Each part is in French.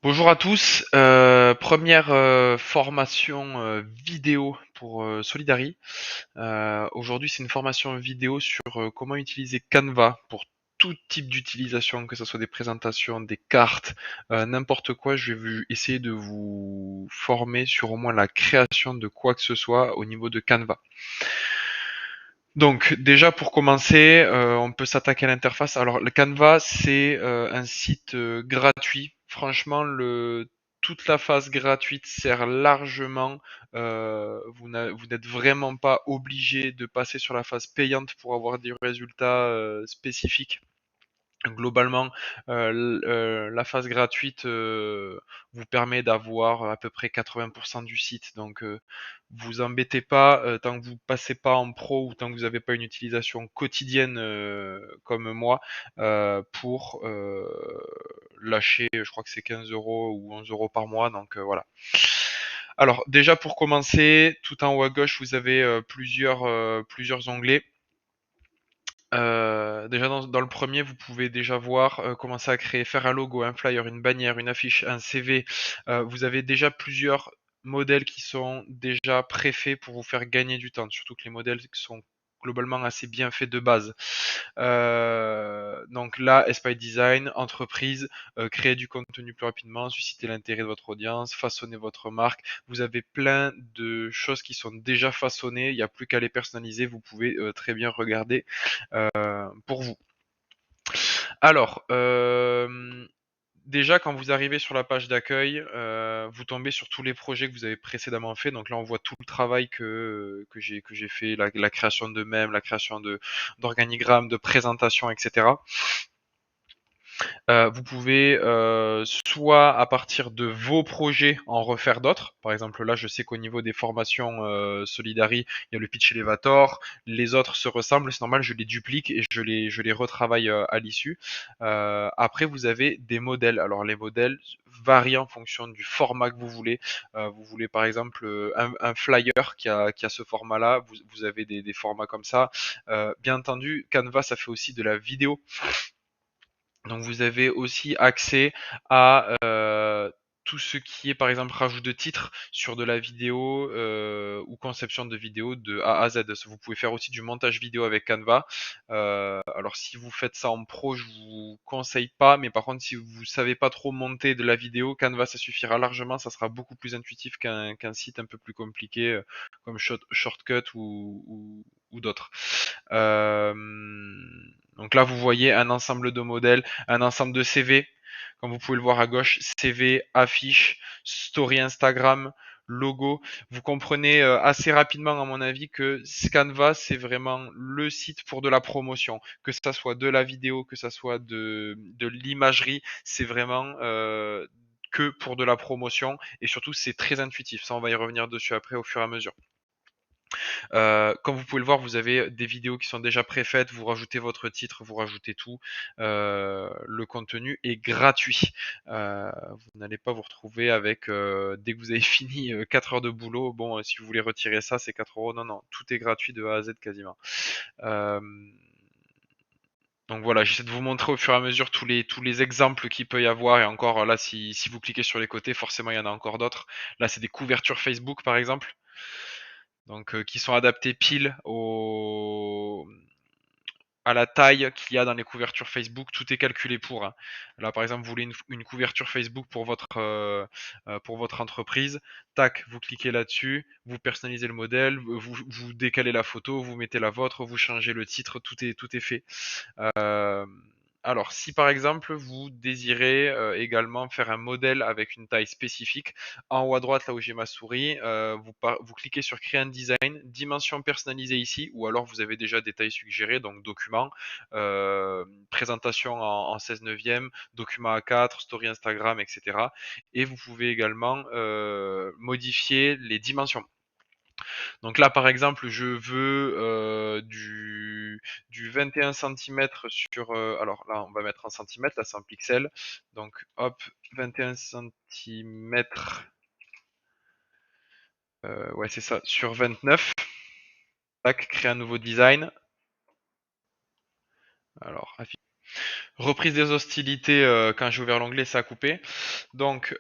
Bonjour à tous, première formation vidéo pour Solidary. Aujourd'hui c'est une formation vidéo sur comment utiliser Canva pour tout type d'utilisation, que ce soit des présentations, des cartes, n'importe quoi. Je vais essayer de vous former sur au moins la création de quoi que ce soit au niveau de Canva. Donc déjà pour commencer, on peut s'attaquer à l'interface. Alors le Canva, c'est un site gratuit. Franchement, toute la phase gratuite sert largement. Vous n'êtes vraiment pas obligé de passer sur la phase payante pour avoir des résultats spécifiques. Globalement, la phase gratuite vous permet d'avoir à peu près 80% du site. Donc, vous embêtez pas tant que vous passez pas en pro ou tant que vous n'avez pas une utilisation quotidienne comme moi pour lâcher, je crois que c'est 15 euros ou 11 euros par mois. Donc voilà. Alors déjà pour commencer, tout en haut à gauche, vous avez plusieurs onglets. Déjà dans le premier, vous pouvez déjà voir commencer à créer, faire un logo, un flyer, une bannière, une affiche, un CV. Vous avez déjà plusieurs modèles qui sont déjà préfaits pour vous faire gagner du temps, surtout que les modèles sont globalement assez bien faits de base. Donc là, Espy Design, entreprise, créer du contenu plus rapidement, susciter l'intérêt de votre audience, façonner votre marque. Vous avez plein de choses qui sont déjà façonnées, il n'y a plus qu'à les personnaliser, vous pouvez très bien regarder pour vous. Alors, déjà, quand vous arrivez sur la page d'accueil, vous tombez sur tous les projets que vous avez précédemment fait. Donc là, on voit tout le travail que j'ai fait, la création de mèmes, la création d'organigrammes, de présentations, etc. Vous pouvez soit à partir de vos projets en refaire d'autres. Par exemple, là, je sais qu'au niveau des formations Solidary, il y a le pitch elevator. Les autres se ressemblent, c'est normal, je les duplique et je les retravaille à l'issue. Après, vous avez des modèles. Alors, les modèles varient en fonction du format que vous voulez. Vous voulez par exemple un flyer qui a ce format-là. Vous avez des formats comme ça. Bien entendu, Canva, ça fait aussi de la vidéo. Donc vous avez aussi accès à tout ce qui est par exemple rajout de titres sur de la vidéo ou conception de vidéo de A à Z. Vous pouvez faire aussi du montage vidéo avec Canva. Alors si vous faites ça en pro, je vous conseille pas, mais par contre si vous savez pas trop monter de la vidéo, Canva ça suffira largement, ça sera beaucoup plus intuitif qu'un site un peu plus compliqué comme Shortcut ou d'autres. Euh, donc là, vous voyez un ensemble de modèles, un ensemble de CV. Comme vous pouvez le voir à gauche, CV, affiche, story Instagram, logo. Vous comprenez assez rapidement, à mon avis, que Canva, c'est vraiment le site pour de la promotion. Que ça soit de la vidéo, que ça soit de l'imagerie, c'est vraiment que pour de la promotion. Et surtout, c'est très intuitif. Ça, on va y revenir dessus après au fur et à mesure. Comme vous pouvez le voir, vous avez des vidéos qui sont déjà préfaites, vous rajoutez votre titre, vous rajoutez tout. Le contenu est gratuit. Vous n'allez pas vous retrouver avec, dès que vous avez fini 4 heures de boulot, bon, si vous voulez retirer ça, c'est 4 euros. Non, non, tout est gratuit de A à Z quasiment. Euh, donc voilà, j'essaie de vous montrer au fur et à mesure tous les exemples qu'il peut y avoir. Et encore là, si vous cliquez sur les côtés, forcément il y en a encore d'autres. Là, c'est des couvertures Facebook par exemple. Donc qui sont adaptés pile à la taille qu'il y a dans les couvertures Facebook, tout est calculé pour. Hein. Là, par exemple, vous voulez une couverture Facebook pour votre entreprise. Tac, vous cliquez là-dessus, vous personnalisez le modèle, vous décalez la photo, vous mettez la vôtre, vous changez le titre, tout est fait. Euh, alors, si par exemple vous désirez également faire un modèle avec une taille spécifique, en haut à droite, là où j'ai ma souris, vous cliquez sur Créer un design, dimension personnalisée ici, ou alors vous avez déjà des tailles suggérées, donc document, présentation en 16 neuvième, document A4, story Instagram, etc. Et vous pouvez également modifier les dimensions. Donc là, par exemple, je veux du 21 centimètres sur... alors là, on va mettre en centimètres, là c'est en pixels. Donc hop, 21 centimètres, ouais c'est ça, sur 29. Tac, créer un nouveau design. Alors, affiche. Reprise des hostilités, quand j'ai ouvert l'onglet, ça a coupé. Donc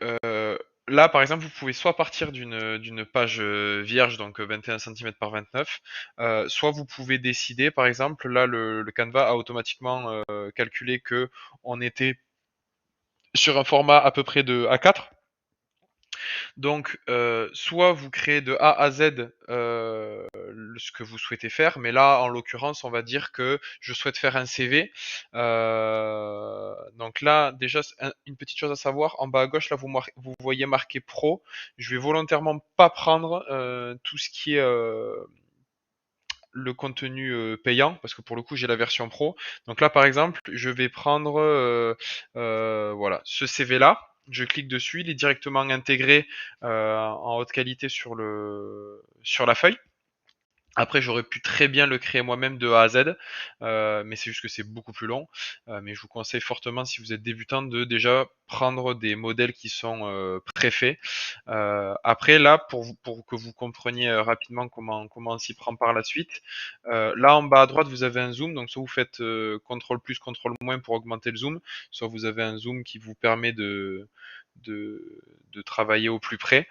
là, par exemple, vous pouvez soit partir d'une page vierge, donc 21 cm par 29, soit vous pouvez décider, par exemple, là, le Canva a automatiquement calculé que on était sur un format à peu près de A4. Donc, soit vous créez de A à Z ce que vous souhaitez faire, mais là, en l'occurrence, on va dire que je souhaite faire un CV. Donc là, déjà, une petite chose à savoir, en bas à gauche, là, vous voyez marqué Pro. Je vais volontairement pas prendre tout ce qui est le contenu payant, parce que pour le coup, j'ai la version Pro. Donc là, par exemple, je vais prendre voilà, ce CV-là. Je clique dessus, il est directement intégré en haute qualité sur la feuille. Après, j'aurais pu très bien le créer moi-même de A à Z, mais c'est juste que c'est beaucoup plus long. Mais je vous conseille fortement, si vous êtes débutant, de déjà prendre des modèles qui sont préfaits. Après, là, pour que vous compreniez rapidement comment on s'y prend par la suite, là en bas à droite, vous avez un zoom. Donc, soit vous faites CTRL plus, CTRL moins pour augmenter le zoom, soit vous avez un zoom qui vous permet de travailler au plus près.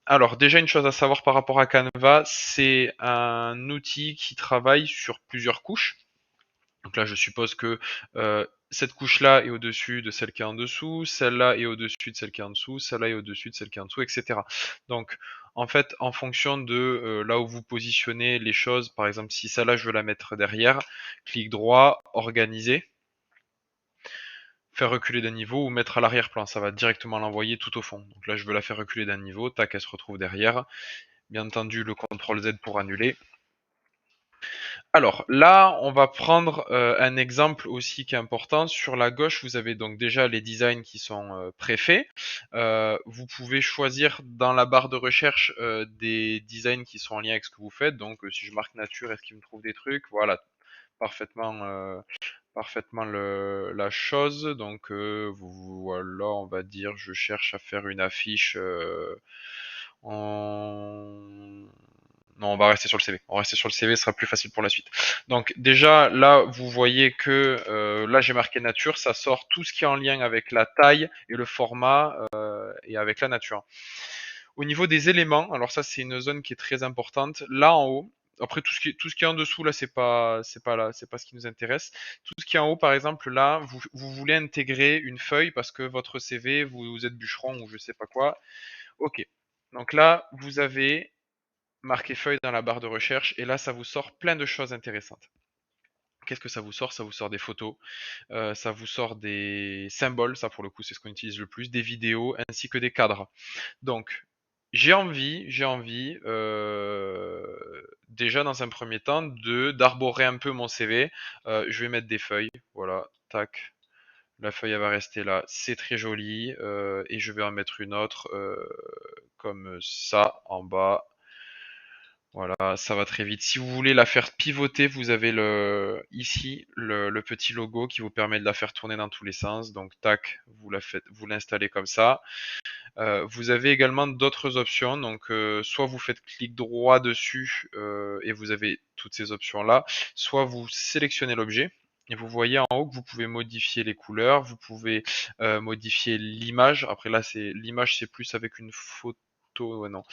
Alors déjà une chose à savoir par rapport à Canva, c'est un outil qui travaille sur plusieurs couches. Donc là je suppose que cette couche-là est au-dessus de celle qui est en dessous, celle-là est au-dessus de celle qui est en dessous, celle-là est au-dessus de celle qui est en dessous, etc. Donc en fait en fonction de là où vous positionnez les choses, par exemple si celle-là je veux la mettre derrière, clic droit, organiser, faire reculer d'un niveau ou mettre à l'arrière-plan, ça va directement l'envoyer tout au fond. Donc là je veux la faire reculer d'un niveau, tac, elle se retrouve derrière. Bien entendu, le CTRL Z pour annuler. Alors là, on va prendre un exemple aussi qui est important. Sur la gauche, vous avez donc déjà les designs qui sont préfaits. Vous pouvez choisir dans la barre de recherche des designs qui sont en lien avec ce que vous faites. Donc si je marque nature, est-ce qu'il me trouve des trucs? Voilà, parfaitement, parfaitement la chose. Donc voilà, on va dire, je cherche à faire une affiche en non, on va rester sur le CV. On va rester sur le CV, ce sera plus facile pour la suite. Donc déjà, là, vous voyez que là, j'ai marqué nature, ça sort tout ce qui est en lien avec la taille et le format et avec la nature. Au niveau des éléments, alors ça, c'est une zone qui est très importante. Là en haut, après tout ce qui est en dessous, là, c'est pas ce qui nous intéresse. Tout ce qui est en haut, par exemple, là, vous voulez intégrer une feuille parce que votre CV, vous êtes bûcheron ou je sais pas quoi. Ok. Donc là, vous avez marquez feuille dans la barre de recherche et là ça vous sort plein de choses intéressantes. Qu'est-ce que ça vous sort? Ça vous sort des photos, ça vous sort des symboles, ça pour le coup c'est ce qu'on utilise le plus, des vidéos ainsi que des cadres. Donc j'ai envie déjà dans un premier temps de d'arborer un peu mon CV. Je vais mettre des feuilles, voilà, tac. La feuille elle va rester là, c'est très joli et je vais en mettre une autre comme ça en bas. Voilà, ça va très vite. Si vous voulez la faire pivoter, vous avez ici le petit logo qui vous permet de la faire tourner dans tous les sens. Donc tac, vous l'installez comme ça. Vous avez également d'autres options. Donc soit vous faites clic droit dessus et vous avez toutes ces options là, soit vous sélectionnez l'objet. Et vous voyez en haut que vous pouvez modifier les couleurs, vous pouvez modifier l'image. Après là, l'image, c'est plus avec une photo. Ouais, non.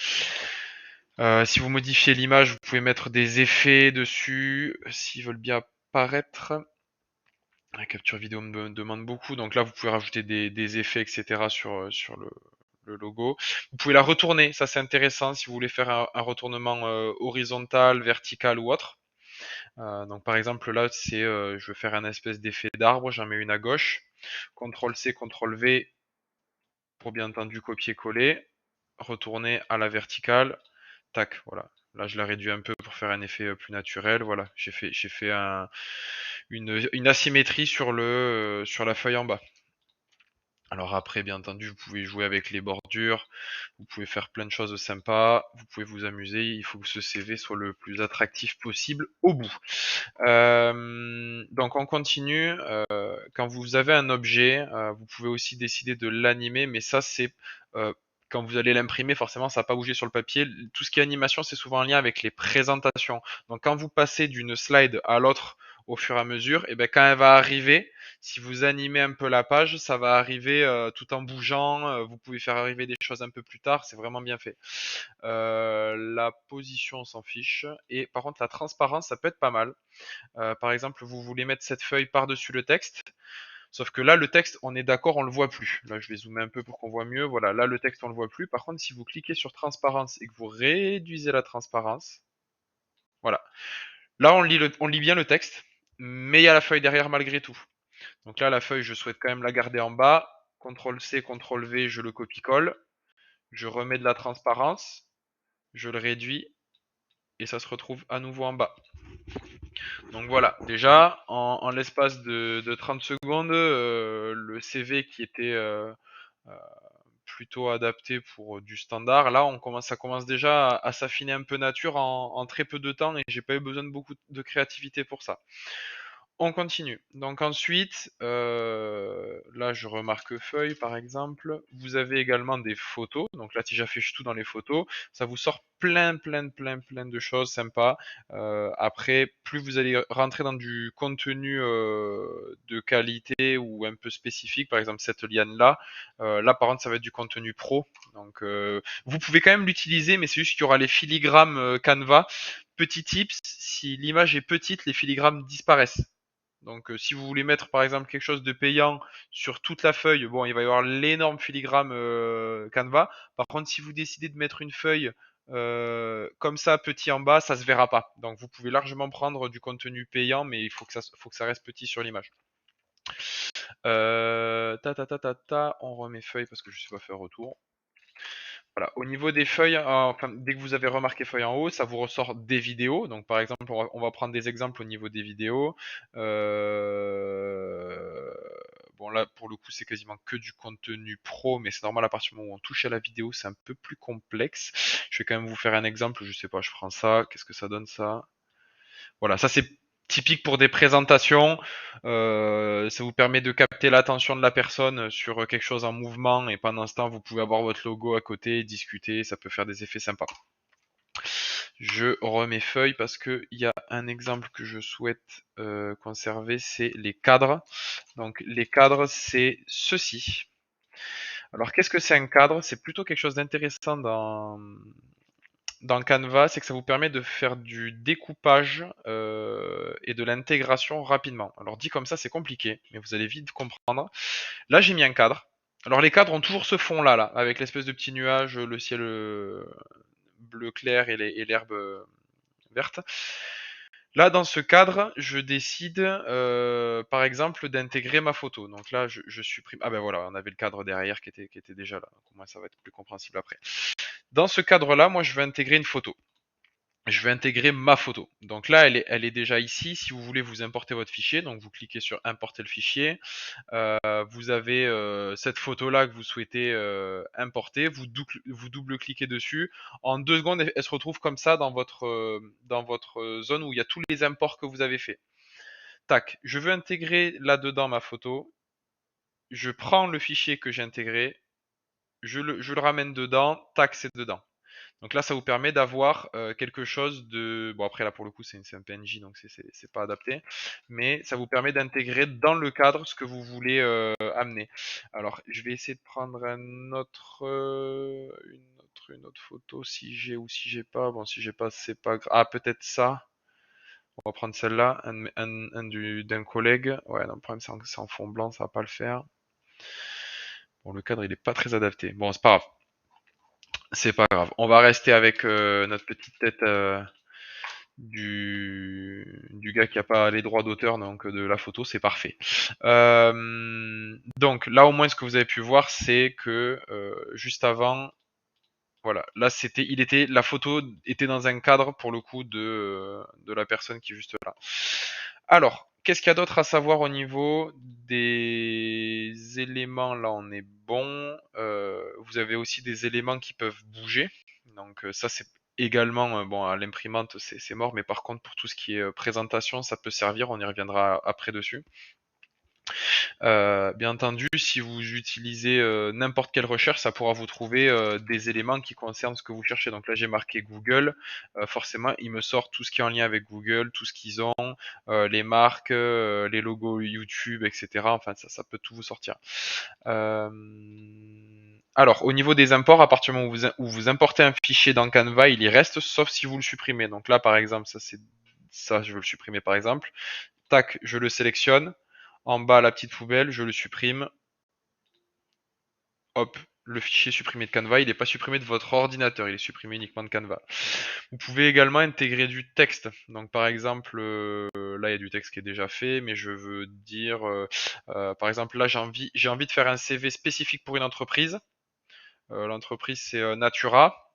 Si vous modifiez l'image, vous pouvez mettre des effets dessus, s'ils veulent bien apparaître. La capture vidéo me demande beaucoup, donc là vous pouvez rajouter des effets, etc. sur le logo. Vous pouvez la retourner, ça c'est intéressant si vous voulez faire un retournement horizontal, vertical ou autre. Donc par exemple là je veux faire un espèce d'effet d'arbre, j'en mets une à gauche. CTRL C, CTRL V pour bien entendu copier-coller, retourner à la verticale, tac, voilà. Là, je la réduis un peu pour faire un effet plus naturel. Voilà, j'ai fait une asymétrie sur la feuille en bas. Alors après, bien entendu, vous pouvez jouer avec les bordures, vous pouvez faire plein de choses sympas, vous pouvez vous amuser. Il faut que ce CV soit le plus attractif possible au bout. Donc on continue. Quand vous avez un objet, vous pouvez aussi décider de l'animer, mais ça c'est quand vous allez l'imprimer, forcément ça va pas bouger sur le papier. Tout ce qui est animation, c'est souvent en lien avec les présentations. Donc quand vous passez d'une slide à l'autre au fur et à mesure, et ben quand elle va arriver, si vous animez un peu la page, ça va arriver tout en bougeant. Vous pouvez faire arriver des choses un peu plus tard, c'est vraiment bien fait. La position, on s'en fiche. Et par contre, la transparence, ça peut être pas mal. Par exemple, vous voulez mettre cette feuille par-dessus le texte. Sauf que là, le texte, on est d'accord, on le voit plus. Là, je vais zoomer un peu pour qu'on voit mieux. Voilà, là, le texte, on le voit plus. Par contre, si vous cliquez sur transparence et que vous réduisez la transparence, voilà. Là, on lit bien le texte, mais il y a la feuille derrière malgré tout. Donc là, la feuille, je souhaite quand même la garder en bas. CTRL-C, CTRL-V, je le copie-colle. Je remets de la transparence. Je le réduis. Et ça se retrouve à nouveau en bas. Donc voilà, déjà, en l'espace de 30 secondes, le CV qui était euh, plutôt adapté pour du standard, là, ça commence déjà à s'affiner un peu nature en très peu de temps et j'ai pas eu besoin de beaucoup de créativité pour ça. On continue. Donc ensuite, là je remarque feuille par exemple. Vous avez également des photos. Donc là si j'affiche tout dans les photos, ça vous sort plein de choses sympas. Après, plus vous allez rentrer dans du contenu de qualité ou un peu spécifique, par exemple cette liane là, là par contre ça va être du contenu pro. Donc vous pouvez quand même l'utiliser, mais c'est juste qu'il y aura les filigrammes Canva. Petit tips, si l'image est petite, les filigrammes disparaissent. Donc si vous voulez mettre par exemple quelque chose de payant sur toute la feuille, bon il va y avoir l'énorme filigrane Canva. Par contre si vous décidez de mettre une feuille comme ça petit en bas, ça se verra pas. Donc vous pouvez largement prendre du contenu payant, mais il faut que ça reste petit sur l'image. On remet feuille parce que je sais pas faire retour. Voilà. Au niveau des feuilles, enfin, dès que vous avez remarqué feuille en haut, ça vous ressort des vidéos. Donc, par exemple, on va prendre des exemples au niveau des vidéos. Bon, là, pour le coup, c'est quasiment que du contenu pro, mais c'est normal à partir du moment où on touche à la vidéo, c'est un peu plus complexe. Je vais quand même vous faire un exemple. Je sais pas, je prends ça. Qu'est-ce que ça donne ça? Voilà, ça c'est typique pour des présentations. Ça vous permet de capter l'attention de la personne sur quelque chose en mouvement et pendant ce temps, vous pouvez avoir votre logo à côté, discuter, ça peut faire des effets sympas. Je remets feuille parce qu'il y a un exemple que je souhaite conserver, c'est les cadres. Donc les cadres, c'est ceci. Alors qu'est-ce que c'est un cadre? C'est plutôt quelque chose d'intéressant dans Canva, c'est que ça vous permet de faire du découpage et de l'intégration rapidement. Alors dit comme ça, c'est compliqué, mais vous allez vite comprendre. Là, j'ai mis un cadre. Alors les cadres ont toujours ce fond là, avec l'espèce de petit nuage, le ciel bleu clair et l'herbe verte. Là, dans ce cadre, je décide, par exemple, d'intégrer ma photo. Donc là, je supprime. Ah ben voilà, on avait le cadre derrière qui était déjà là. Donc, au moins, ça va être plus compréhensible après. Dans ce cadre-là, moi, je vais intégrer une photo. Je vais intégrer ma photo. Donc là, elle est déjà ici. Si vous voulez, vous importez votre fichier. Donc vous cliquez sur importer le fichier. Vous avez cette photo-là que vous souhaitez importer. Vous double-cliquez dessus. En 2 secondes, elle se retrouve comme ça dans votre zone où il y a tous les imports que vous avez fait. Tac. Je veux intégrer là-dedans ma photo. Je prends le fichier que j'ai intégré. Je le ramène dedans. Tac, c'est dedans. Donc là, ça vous permet d'avoir quelque chose de... Bon, après, là, pour le coup, c'est un PNJ, donc c'est pas adapté. Mais ça vous permet d'intégrer dans le cadre ce que vous voulez amener. Alors, je vais essayer de prendre une autre photo si j'ai ou si j'ai pas. Bon, si j'ai pas, c'est pas grave. Ah, peut-être ça. On va prendre celle-là, d'un collègue. Ouais, non, le problème, c'est en fond blanc, ça va pas le faire. Bon, le cadre, il est pas très adapté. Bon, c'est pas grave. C'est pas grave. On va rester avec notre petite tête du gars qui a pas les droits d'auteur, donc de la photo, c'est parfait. Donc là, au moins, ce que vous avez pu voir, c'est que juste avant, voilà, là la photo était dans un cadre pour le coup de la personne qui est juste là. Alors, qu'est-ce qu'il y a d'autre à savoir au niveau des éléments? Là, on est bon. Vous avez aussi des éléments qui peuvent bouger. Donc ça, c'est également, bon, à l'imprimante, c'est mort. Mais par contre, pour tout ce qui est présentation, ça peut servir. On y reviendra après dessus. Bien entendu, si vous utilisez n'importe quelle recherche, ça pourra vous trouver des éléments qui concernent ce que vous cherchez. Donc là, j'ai marqué Google. Forcément, il me sort tout ce qui est en lien avec Google, tout ce qu'ils ont, les marques, les logos YouTube, etc. Enfin, ça peut tout vous sortir. Euh, Alors, au niveau des imports, à partir du moment où vous importez un fichier dans Canva, il y reste, sauf si vous le supprimez. Donc là, par exemple, ça, je veux le supprimer, par exemple. Tac, je le sélectionne. En bas, la petite poubelle, je le supprime. Hop, le fichier supprimé de Canva, il n'est pas supprimé de votre ordinateur, il est supprimé uniquement de Canva. Vous pouvez également intégrer du texte. Donc par exemple, là il y a du texte qui est déjà fait, mais je veux dire, par exemple là j'ai envie de faire un CV spécifique pour une entreprise. L'entreprise c'est Natura.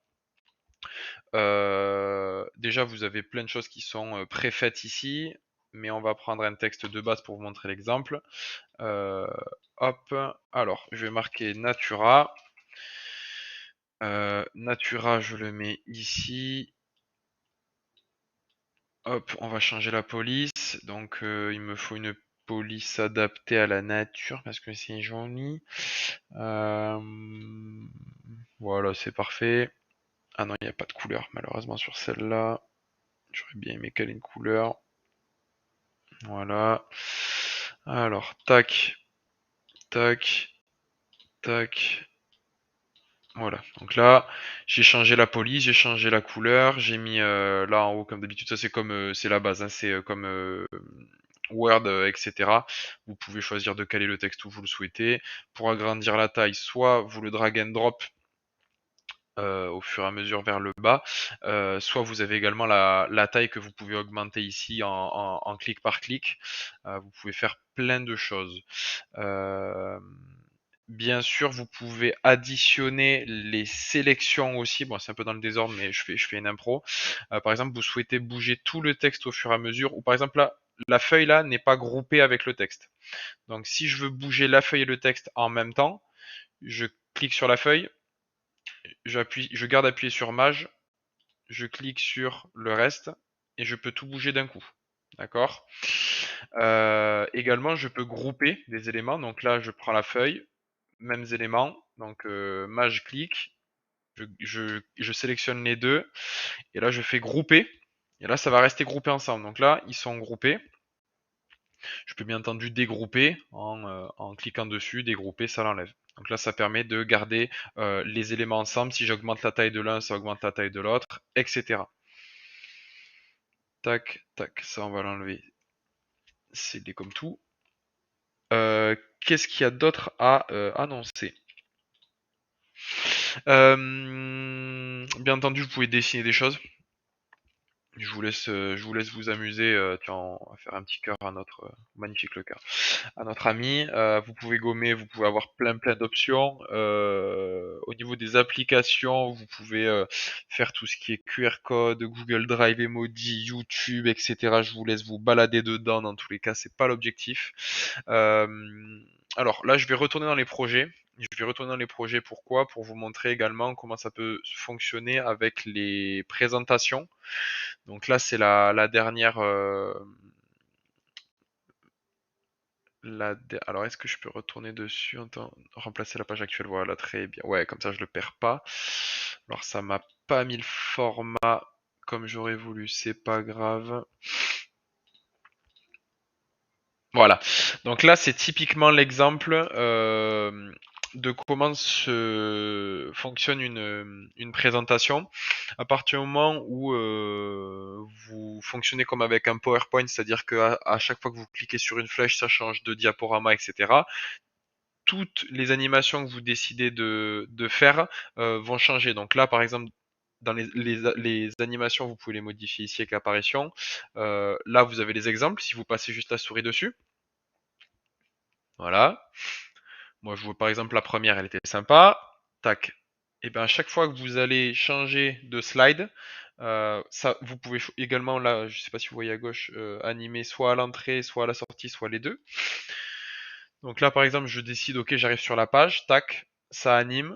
Déjà vous avez plein de choses qui sont préfaites ici, mais on va prendre un texte de base pour vous montrer l'exemple. Hop, alors je vais marquer Natura. Natura, je le mets ici. Hop, on va changer la police. Donc, il me faut une police adaptée à la nature parce que c'est joli. Euh, Voilà, c'est parfait. Ah non, il n'y a pas de couleur, malheureusement, sur celle-là. J'aurais bien aimé qu'elle ait une couleur. Voilà. Alors, tac, tac, tac. Voilà, donc là, j'ai changé la police, j'ai changé la couleur, j'ai mis là en haut comme d'habitude, ça c'est comme c'est la base, hein, c'est comme Word, etc. Vous pouvez choisir de caler le texte où vous le souhaitez. Pour agrandir la taille, soit vous le drag and drop au fur et à mesure vers le bas, soit vous avez également la taille que vous pouvez augmenter ici en clic par clic. Vous pouvez faire plein de choses. Euh, Bien sûr, vous pouvez additionner les sélections aussi. Bon, c'est un peu dans le désordre, mais je fais une impro. Par exemple, vous souhaitez bouger tout le texte au fur et à mesure, ou par exemple là, la feuille là n'est pas groupée avec le texte. Donc, si je veux bouger la feuille et le texte en même temps, je clique sur la feuille, je garde appuyé sur Maj, je clique sur le reste et je peux tout bouger d'un coup. D'accord. Également, je peux grouper des éléments. Donc là, je prends la feuille, mêmes éléments. Donc Maj clique, je sélectionne les deux et là je fais grouper. Et là, ça va rester groupé ensemble. Donc là, ils sont groupés. Je peux bien entendu dégrouper en cliquant dessus, dégrouper, ça l'enlève. Donc là, ça permet de garder les éléments ensemble. Si j'augmente la taille de l'un, ça augmente la taille de l'autre, etc. Tac, tac, ça on va l'enlever. C'est des comme tout. Qu'est-ce qu'il y a d'autre à annoncer? Bien entendu, vous pouvez dessiner des choses. Je vous laisse vous amuser. Tiens, on va faire un petit cœur à notre magnifique le cœur, à notre ami. Vous pouvez gommer, vous pouvez avoir plein d'options. Au niveau des applications, vous pouvez faire tout ce qui est QR code, Google Drive, Emoji, YouTube, etc. Je vous laisse vous balader dedans. Dans tous les cas, c'est pas l'objectif. Alors là, je vais retourner dans les projets. Je vais retourner dans les projets. Pourquoi? Pour vous montrer également comment ça peut fonctionner avec les présentations. Donc là, c'est la dernière. Alors, est-ce que je peux retourner dessus? Attends, remplacer la page actuelle. Voilà, très bien. Ouais, comme ça, je le perds pas. Alors, ça m'a pas mis le format comme j'aurais voulu. C'est pas grave. Voilà. Donc là, c'est typiquement l'exemple de comment fonctionne une présentation. À partir du moment où vous fonctionnez comme avec un PowerPoint, c'est-à-dire à chaque fois que vous cliquez sur une flèche, ça change de diaporama, etc. Toutes les animations que vous décidez de faire vont changer. Donc là, par exemple, dans les animations, vous pouvez les modifier ici avec l'apparition. Là, vous avez les exemples. Si vous passez juste la souris dessus, voilà. Moi, je vois par exemple la première, elle était sympa. Tac. Et bien à chaque fois que vous allez changer de slide, ça, vous pouvez également là, je sais pas si vous voyez à gauche, animer soit à l'entrée, soit à la sortie, soit les deux. Donc là, par exemple, je décide, ok, j'arrive sur la page, tac, ça anime.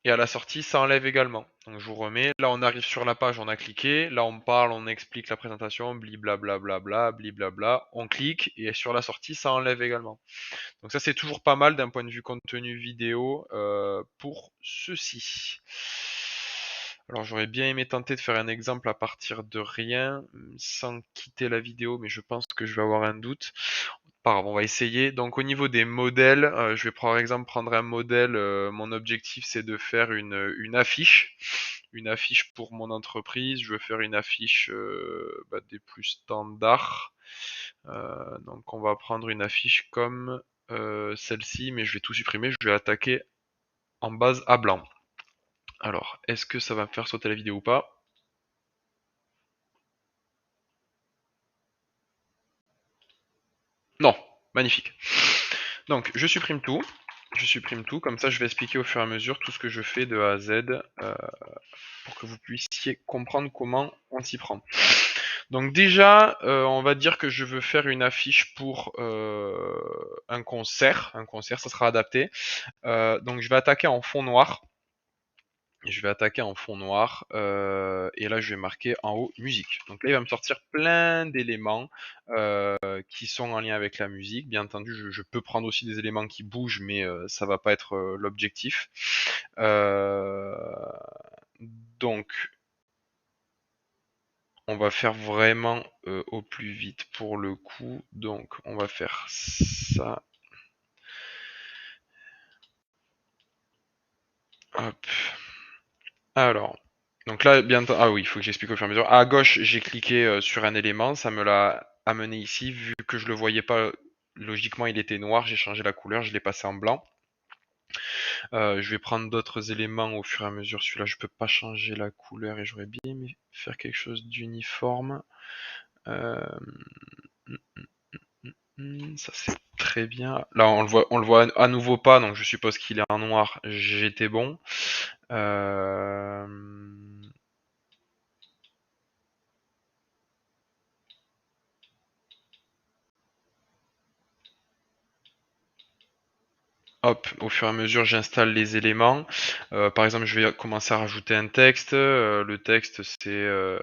Et à la sortie, ça enlève également. Donc je vous remets. Là, on arrive sur la page, on a cliqué. Là, on parle, on explique la présentation, blablabla, blablabla. On clique et sur la sortie, ça enlève également. Donc ça, c'est toujours pas mal d'un point de vue contenu vidéo pour ceci. Alors j'aurais bien aimé tenter de faire un exemple à partir de rien, sans quitter la vidéo, mais je pense que je vais avoir un doute. Pas grave, on va essayer. Donc au niveau des modèles, je vais par exemple prendre un modèle. Mon objectif c'est de faire une affiche. Une affiche pour mon entreprise. Je veux faire une affiche des plus standards. Donc on va prendre une affiche comme celle-ci, mais je vais tout supprimer. Je vais attaquer en base à blanc. Alors, est-ce que ça va me faire sauter la vidéo ou pas? Non, magnifique. Donc je supprime tout. Je supprime tout, comme ça je vais expliquer au fur et à mesure tout ce que je fais de A à Z pour que vous puissiez comprendre comment on s'y prend. Donc déjà, on va dire que je veux faire une affiche pour un concert. Un concert, ça sera adapté. Donc je vais attaquer en fond noir. Je vais attaquer en fond noir et là je vais marquer en haut musique. Donc là il va me sortir plein d'éléments qui sont en lien avec la musique. Bien entendu je peux prendre aussi des éléments qui bougent mais ça va pas être l'objectif. Euh, donc on va faire vraiment au plus vite pour le coup. Donc on va faire ça. Hop. Alors, donc là, bien, ah oui, il faut que j'explique au fur et à mesure. À gauche, j'ai cliqué sur un élément, ça me l'a amené ici. Vu que je le voyais pas, logiquement, il était noir. J'ai changé la couleur, je l'ai passé en blanc. Je vais prendre d'autres éléments au fur et à mesure. Celui-là, je peux pas changer la couleur et j'aurais bien aimé faire quelque chose d'uniforme. Euh, Ça c'est très bien. Là, on le voit à nouveau pas, donc je suppose qu'il est en noir. J'étais bon. Euh... Hop, au fur et à mesure, j'installe les éléments. Par exemple, je vais commencer à rajouter un texte. Le texte, c'est euh,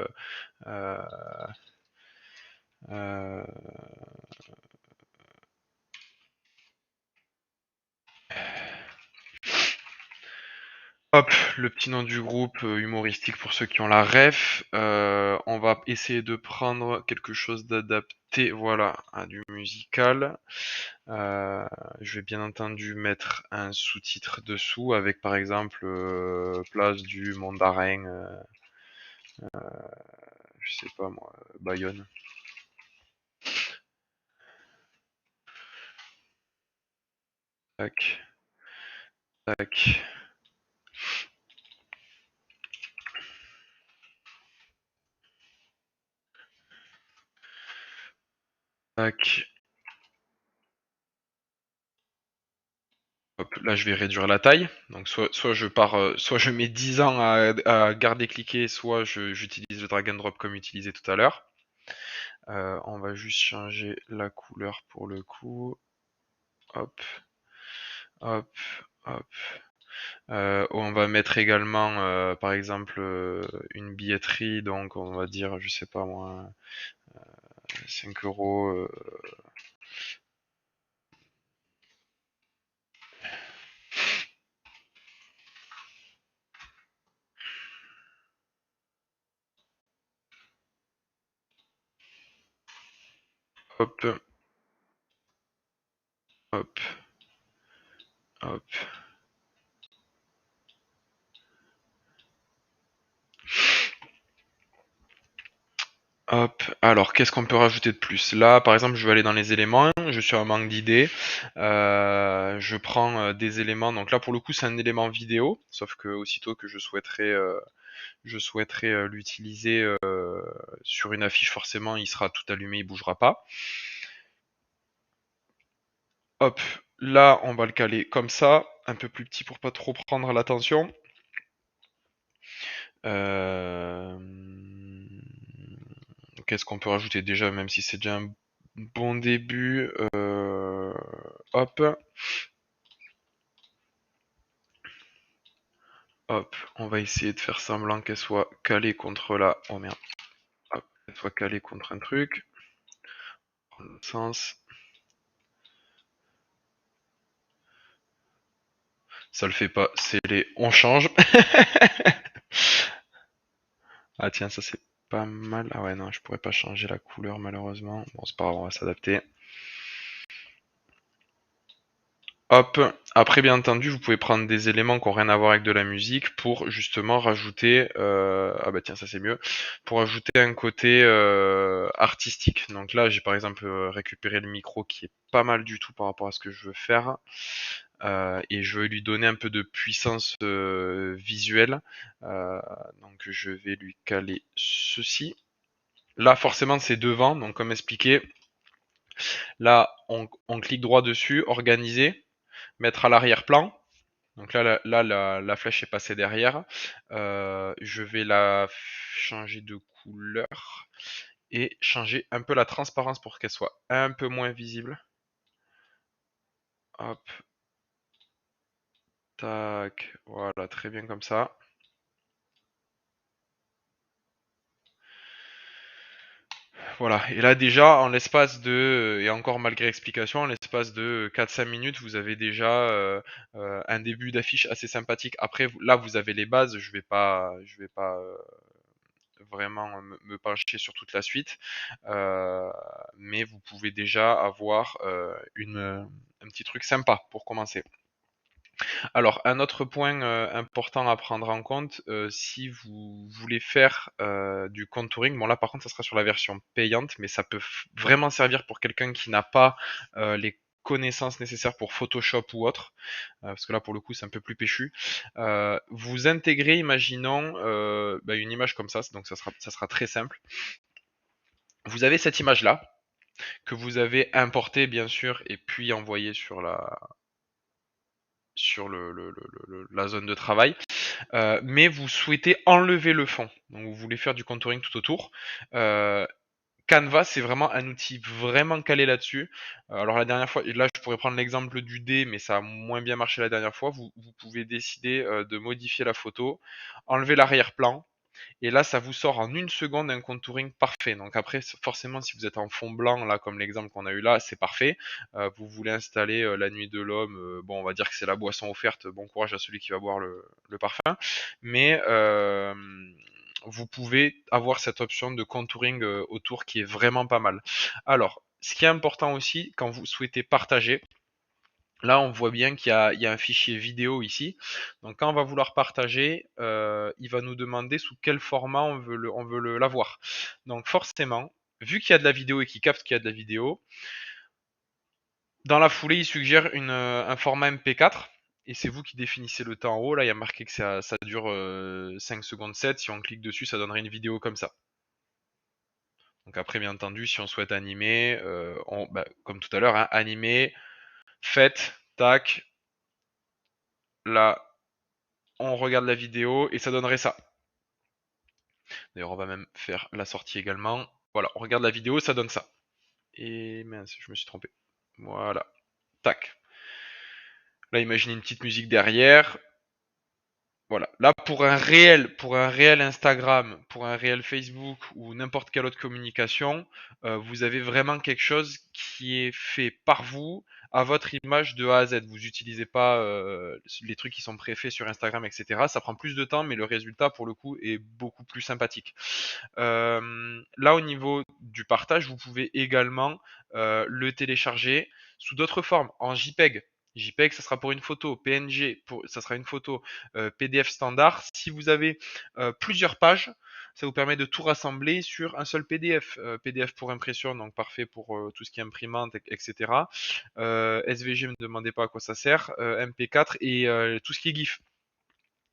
euh, hop, le petit nom du groupe humoristique pour ceux qui ont la ref. On va essayer de prendre quelque chose d'adapté, voilà, à du musical. Je vais bien entendu mettre un sous-titre dessous avec par exemple place du mandarin, je sais pas moi, Bayonne. Tac, tac, tac. Hop, là je vais réduire la taille. Donc soit je pars, soit je mets 10 ans à garder cliqué, soit j'utilise le drag and drop comme utilisé tout à l'heure. On va juste changer la couleur pour le coup. Hop, hop, hop. On va mettre également, par exemple, une billetterie, donc on va dire, je sais pas moi, 5 euros. Hop, hop, hop. Hop, alors qu'est-ce qu'on peut rajouter de plus? Là, par exemple, je vais aller dans les éléments, je suis en manque d'idées. Je prends des éléments, donc là pour le coup c'est un élément vidéo, sauf que aussitôt que je souhaiterais l'utiliser sur une affiche, forcément il sera tout allumé, il bougera pas. Hop, là on va le caler comme ça, un peu plus petit pour pas trop prendre l'attention. Euh... Qu'est-ce qu'on peut rajouter déjà, même si c'est déjà un bon début. Hop. Hop, on va essayer de faire semblant qu'elle soit calée contre la... Oh merde. Hop, qu'elle soit calée contre un truc. Dans l'autre sens. Ça le fait pas, c'est les... On change. Ah tiens, ça c'est pas mal. Ah ouais, non, je pourrais pas changer la couleur malheureusement. Bon, c'est pas grave, on va s'adapter. Hop. Après, bien entendu, vous pouvez prendre des éléments qui n'ont rien à voir avec de la musique pour justement rajouter. Ah bah tiens, ça c'est mieux. Pour ajouter un côté artistique. Donc là, j'ai par exemple récupéré le micro qui est pas mal du tout par rapport à ce que je veux faire. Et je veux lui donner un peu de puissance visuelle. Euh, donc je vais lui caler ceci. Là, forcément, c'est devant. Donc comme expliqué, là, on clique droit dessus, organiser, mettre à l'arrière-plan. Donc là, la flèche est passée derrière. Je vais la changer de couleur et changer un peu la transparence pour qu'elle soit un peu moins visible. Hop, tac, voilà, très bien comme ça. Voilà, et là déjà, en l'espace de, et encore malgré explication, en l'espace de 4-5 minutes, vous avez déjà un début d'affiche assez sympathique. Après, là, vous avez les bases, je vais pas vraiment me pencher sur toute la suite, mais vous pouvez déjà avoir un petit truc sympa pour commencer. Alors, un autre point important à prendre en compte, si vous voulez faire du contouring, bon là par contre ça sera sur la version payante, mais ça peut vraiment servir pour quelqu'un qui n'a pas les connaissances nécessaires pour Photoshop ou autre, parce que là pour le coup c'est un peu plus péchu. Vous intégrez, imaginons, une image comme ça, donc ça sera très simple. Vous avez cette image là, que vous avez importée bien sûr, et puis envoyée sur la zone de travail. Mais vous souhaitez enlever le fond. Donc vous voulez faire du contouring tout autour. Euh, Canva, c'est vraiment un outil vraiment calé là-dessus. Alors la dernière fois, là je pourrais prendre l'exemple du dé, mais ça a moins bien marché la dernière fois. Vous pouvez décider de modifier la photo, enlever l'arrière-plan, et là, ça vous sort en une seconde un contouring parfait. Donc après, forcément, si vous êtes en fond blanc, là, comme l'exemple qu'on a eu là, c'est parfait. Vous voulez installer La Nuit de l'Homme, bon, on va dire que c'est la boisson offerte. Bon courage à celui qui va boire le parfum. Mais vous pouvez avoir cette option de contouring autour qui est vraiment pas mal. Alors, ce qui est important aussi, quand vous souhaitez partager, là, on voit bien qu'il y a un fichier vidéo ici. Donc, quand on va vouloir partager, il va nous demander sous quel format on veut l'avoir. Donc, forcément, vu qu'il y a de la vidéo et qu'il capte qu'il y a de la vidéo, dans la foulée, il suggère un format MP4. Et c'est vous qui définissez le temps en haut. Là, il y a marqué que ça dure 5 secondes 7. Si on clique dessus, ça donnerait une vidéo comme ça. Donc après, bien entendu, si on souhaite animer, comme tout à l'heure, hein, animer, faites, tac, là, on regarde la vidéo et ça donnerait ça. D'ailleurs, on va même faire la sortie également. Voilà, on regarde la vidéo, ça donne ça. Et mince, je me suis trompé. Voilà, tac. Là, imaginez une petite musique derrière. Voilà. Là, pour un réel Instagram, pour un réel Facebook ou n'importe quelle autre communication, vous avez vraiment quelque chose qui est fait par vous, à votre image de A à Z. Vous n'utilisez pas les trucs qui sont préfaits sur Instagram, etc. Ça prend plus de temps, mais le résultat, pour le coup, est beaucoup plus sympathique. Là, au niveau du partage, vous pouvez également le télécharger sous d'autres formes, en JPEG. JPEG, ça sera pour une photo. PNG, ça sera une photo. PDF standard. Si vous avez plusieurs pages, ça vous permet de tout rassembler sur un seul PDF. PDF pour impression, donc parfait pour tout ce qui est imprimante, etc. SVG, ne me demandez pas à quoi ça sert. MP4 et tout ce qui est GIF.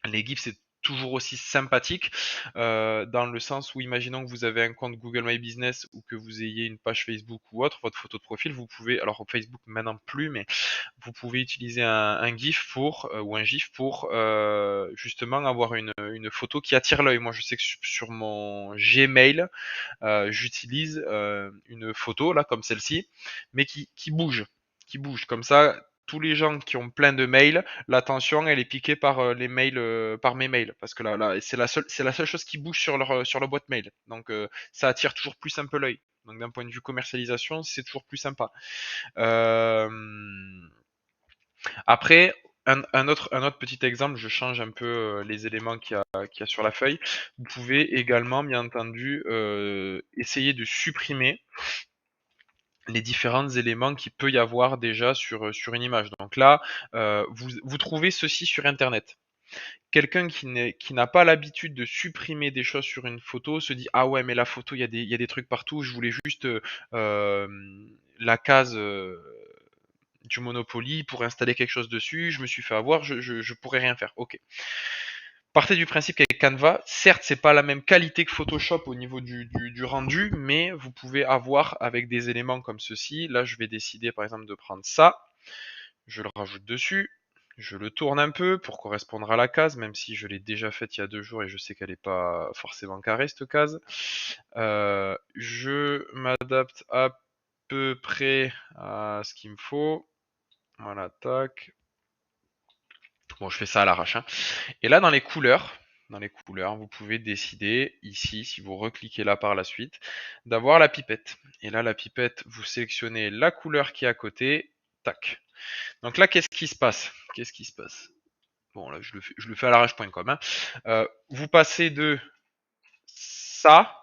Les GIFs, c'est toujours aussi sympathique dans le sens où, imaginons que vous avez un compte Google My Business ou que vous ayez une page Facebook ou autre, votre photo de profil, vous pouvez, alors Facebook maintenant plus, mais vous pouvez utiliser un GIF ou un GIF pour justement avoir une photo qui attire l'œil. Moi, je sais que sur mon Gmail, j'utilise une photo là comme celle-ci, mais qui bouge, qui bouge. Comme ça, tous les gens qui ont plein de mails, l'attention elle est piquée par les mails, par mes mails, parce que là c'est la seule chose qui bouge sur leur boîte mail. Donc ça attire toujours plus un peu l'œil. Donc d'un point de vue commercialisation, c'est toujours plus sympa. Euh, Après, un autre petit exemple, je change un peu les éléments qu'il y a sur la feuille. Vous pouvez également, bien entendu, essayer de supprimer les différents éléments qu'il peut y avoir déjà sur une image. Donc là, vous trouvez ceci sur Internet. Quelqu'un qui n'a pas l'habitude de supprimer des choses sur une photo se dit ah ouais mais la photo il y a des trucs partout, je voulais juste euh, la case du Monopoly pour installer quelque chose dessus, je me suis fait avoir, je pourrais rien faire. Ok. Partez du principe qu'avec Canva, certes, c'est pas la même qualité que Photoshop au niveau du rendu, mais vous pouvez avoir avec des éléments comme ceci. Là, je vais décider par exemple de prendre ça, je le rajoute dessus, je le tourne un peu pour correspondre à la case, même si je l'ai déjà faite il y a 2 jours et je sais qu'elle n'est pas forcément carrée cette case. Je m'adapte à peu près à ce qu'il me faut. Voilà, tac. Bon, je fais ça à l'arrache, hein. Et là, dans les couleurs, vous pouvez décider ici, si vous recliquez là par la suite, d'avoir la pipette. Et là, la pipette, vous sélectionnez la couleur qui est à côté, tac. Donc là, qu'est-ce qui se passe? Qu'est-ce qui se passe? Bon, là, je le fais à l'arrache.com, hein. Vous passez de ça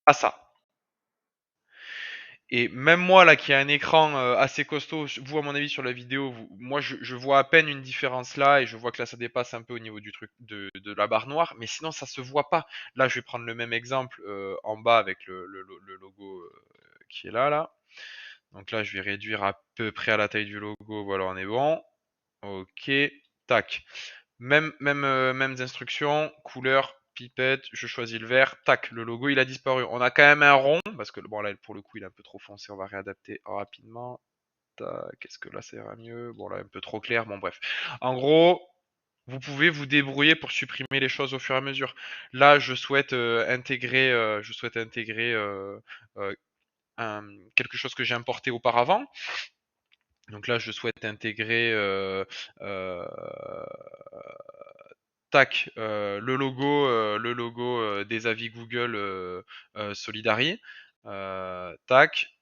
à ça. Et même moi là qui a un écran assez costaud, vous à mon avis sur la vidéo, moi je vois à peine une différence là et je vois que là ça dépasse un peu au niveau du truc de la barre noire, mais sinon ça se voit pas. Là je vais prendre le même exemple en bas avec le logo qui est là. Donc là je vais réduire à peu près à la taille du logo, voilà on est bon. Ok, tac. Mêmes instructions, couleur, pipette, je choisis le vert, tac, le logo il a disparu. On a quand même un rond, parce que bon là pour le coup il est un peu trop foncé, on va réadapter rapidement. Qu'est-ce que là ça ira mieux? Bon là un peu trop clair, bon bref. En gros, vous pouvez vous débrouiller pour supprimer les choses au fur et à mesure. Là je souhaite intégrer euh, quelque chose que j'ai importé auparavant. Donc là je souhaite intégrer euh, tac, le logo des avis Google Solidari. Tac.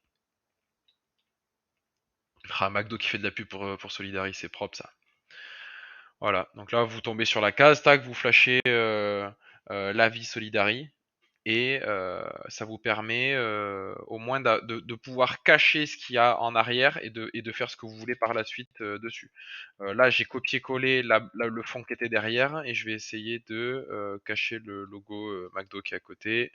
Ah, McDo qui fait de la pub pour Solidari, c'est propre ça. Voilà, donc là vous tombez sur la case, tac, vous flashez l'avis Solidari et ça vous permet au moins de pouvoir cacher ce qu'il y a en arrière et de faire ce que vous voulez par la suite dessus. Là, j'ai copié-collé le fond qui était derrière et je vais essayer de cacher le logo McDo qui est à côté.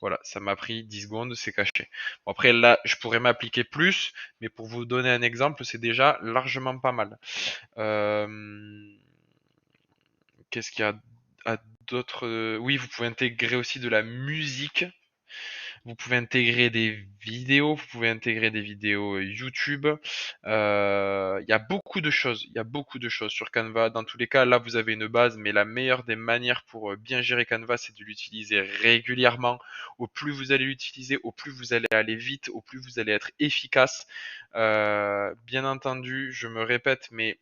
Voilà, ça m'a pris 10 secondes, c'est caché. Bon, après, là, je pourrais m'appliquer plus, mais pour vous donner un exemple, c'est déjà largement pas mal. Euh, Qu'est-ce qu'il y a d'autre? Oui, vous pouvez intégrer aussi de la musique. Vous pouvez intégrer des vidéos, vous pouvez intégrer des vidéos YouTube. Il y a beaucoup de choses, il y a beaucoup de choses sur Canva. Dans tous les cas, là, vous avez une base, mais la meilleure des manières pour bien gérer Canva, c'est de l'utiliser régulièrement. Au plus vous allez l'utiliser, au plus vous allez aller vite, au plus vous allez être efficace. Bien entendu, je me répète, mais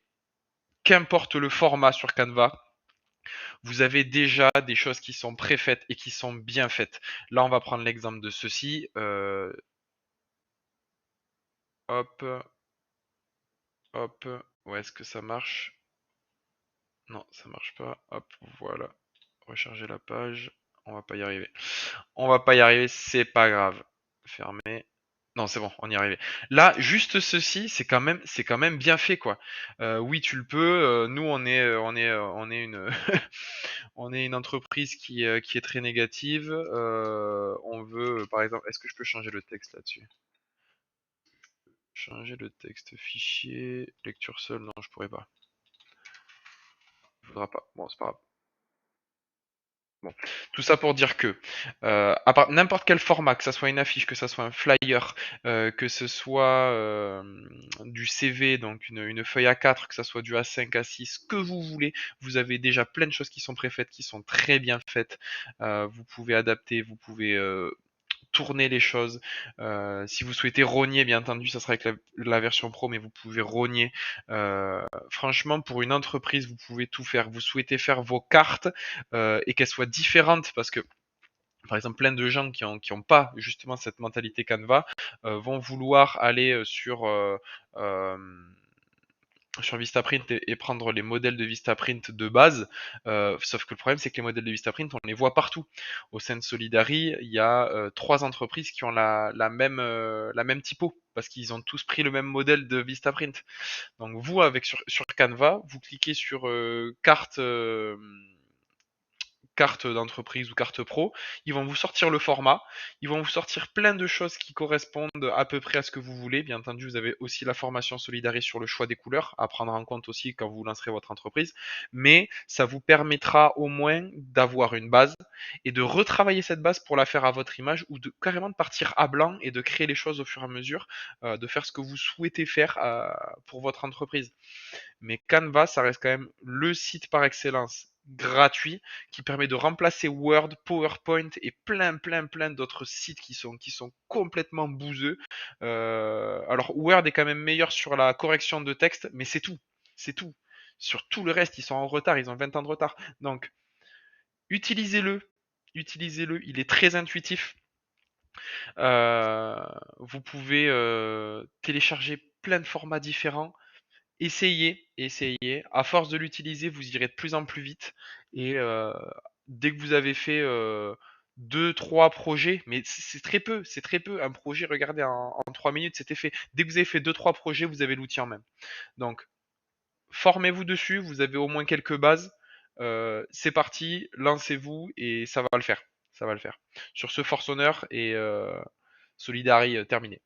qu'importe le format sur Canva, vous avez déjà des choses qui sont préfaites et qui sont bien faites. Là, on va prendre l'exemple de ceci. Hop, hop. Où est-ce que ça marche? Non, ça marche pas. Hop, voilà. Recharger la page. On va pas y arriver. On va pas y arriver, c'est pas grave. Fermer. Non, c'est bon, on y est arrivé. Là, juste ceci, c'est quand même bien fait, quoi. Oui, tu le peux. Nous, on est une, on est une entreprise qui est très négative. On veut, par exemple, est-ce que je peux changer le texte là-dessus? Changer le texte fichier, lecture seule, non, je pourrais pas. Il faudra pas. Bon, c'est pas grave. Bon. Tout ça pour dire que n'importe quel format, que ça soit une affiche, que ça soit un flyer, que ce soit du CV, donc une feuille A4, que ça soit du A5, A6, que vous voulez, vous avez déjà plein de choses qui sont préfaites, qui sont très bien faites. Vous pouvez adapter, vous pouvez tourner les choses. Si vous souhaitez rogner, bien entendu, ça sera avec la version pro, mais vous pouvez rogner. Franchement, pour une entreprise, vous pouvez tout faire. Vous souhaitez faire vos cartes et qu'elles soient différentes parce que par exemple, plein de gens qui ont pas justement cette mentalité Canva vont vouloir aller euh, sur Vistaprint et prendre les modèles de Vistaprint de base. Sauf que le problème, c'est que les modèles de Vistaprint, on les voit partout. Au sein de Solidary, il y a 3 entreprises qui ont la même typo parce qu'ils ont tous pris le même modèle de Vistaprint. Donc vous, avec sur Canva, vous cliquez sur carte d'entreprise ou carte pro, ils vont vous sortir le format, ils vont vous sortir plein de choses qui correspondent à peu près à ce que vous voulez. Bien entendu, vous avez aussi la formation Solidaris sur le choix des couleurs à prendre en compte aussi quand vous lancerez votre entreprise, mais ça vous permettra au moins d'avoir une base et de retravailler cette base pour la faire à votre image ou de carrément de partir à blanc et de créer les choses au fur et à mesure, de faire ce que vous souhaitez faire pour votre entreprise. Mais Canva, ça reste quand même le site par excellence gratuit qui permet de remplacer Word, PowerPoint et plein d'autres sites qui sont complètement bouseux. Alors Word est quand même meilleur sur la correction de texte, mais c'est tout. C'est tout. Sur tout le reste, ils sont en retard, ils ont 20 ans de retard. Donc, utilisez-le. Utilisez-le, il est très intuitif. Vous pouvez télécharger plein de formats différents. Essayez, essayez. À force de l'utiliser, vous irez de plus en plus vite. Et dès que vous avez fait 2, 3 projets, mais c'est très peu, c'est très peu. Un projet, regardez, en 3 minutes, c'était fait. Dès que vous avez fait 2, 3 projets, vous avez l'outil en main. Donc, formez-vous dessus, vous avez au moins quelques bases. C'est parti, lancez-vous et ça va le faire. Ça va le faire. Sur ce, Force Honneur et Solidary terminé.